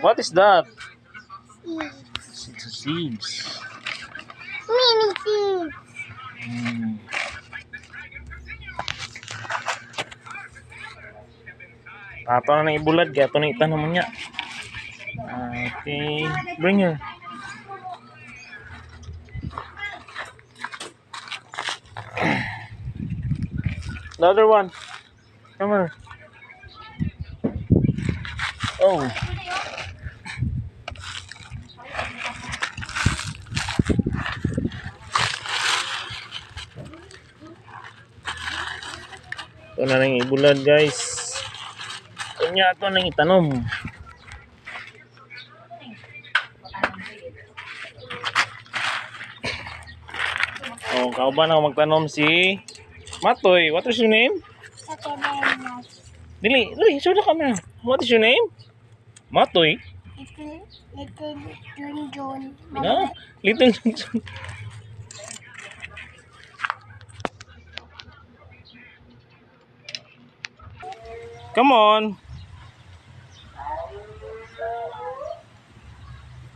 What is that? Seeds. It's a seeds. Mini seeds. Ato na nang ibulad kaya ito na itanong niya. Okay, bring her. The other one. Come here. Oh. Ito na nang ibulad guys. Kanya ito nang itanom. Oh, kauban ako magtanom si Matoy. What is your name? Dili, show the camera. What is your name? Matoy. Little Junjun. No, Little Johnson. Come on.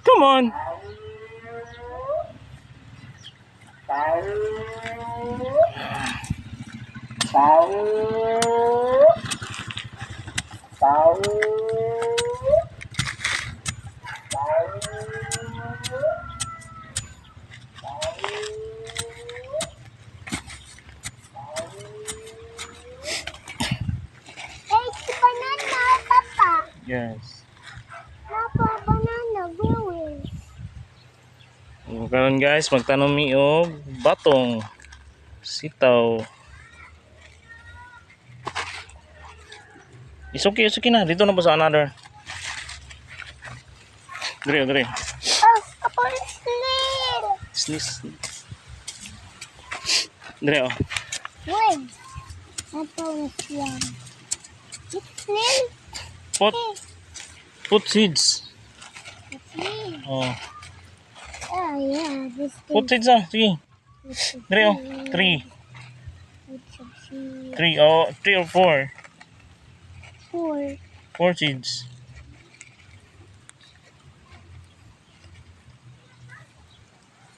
Come on. Hey, banana, Papa. Yes. Papa, banana, growing. Karon guys, magtanom mi og batong sitaw. It's okay na. Dito na ba sa another? Dire. Oh, Papa, snail. Sneeze. Dire oh. Wait. Papa, yan. Snail. Put seeds. Snail. Oh. Oh, yeah, this Put seeds ah. Sige. Dire oh. 3 or 4. 4 seeds.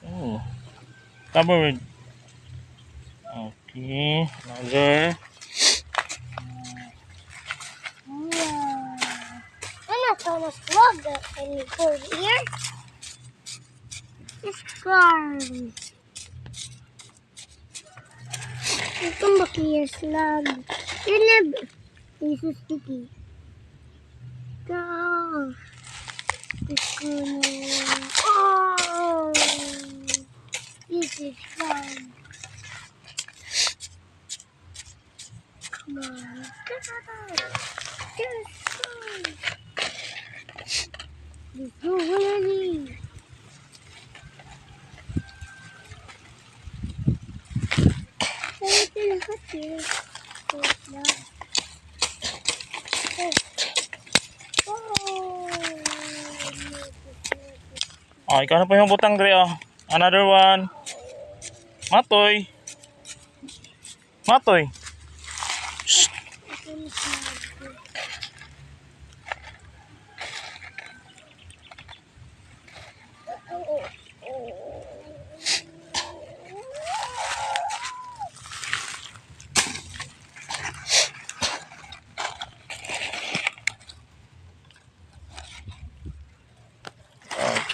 Oh. Covered. Okay. Another. I'm not gonna slug that any good here. It's gone. Come back here, slug. You're never. This is sticky. Go. It's gonna. Oh! This is fun. Come on. Let's go. Let's go already. Oh, ikaw na po yung butang dire oh. Another one. Matoy. Matoy. Shh.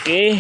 Okay.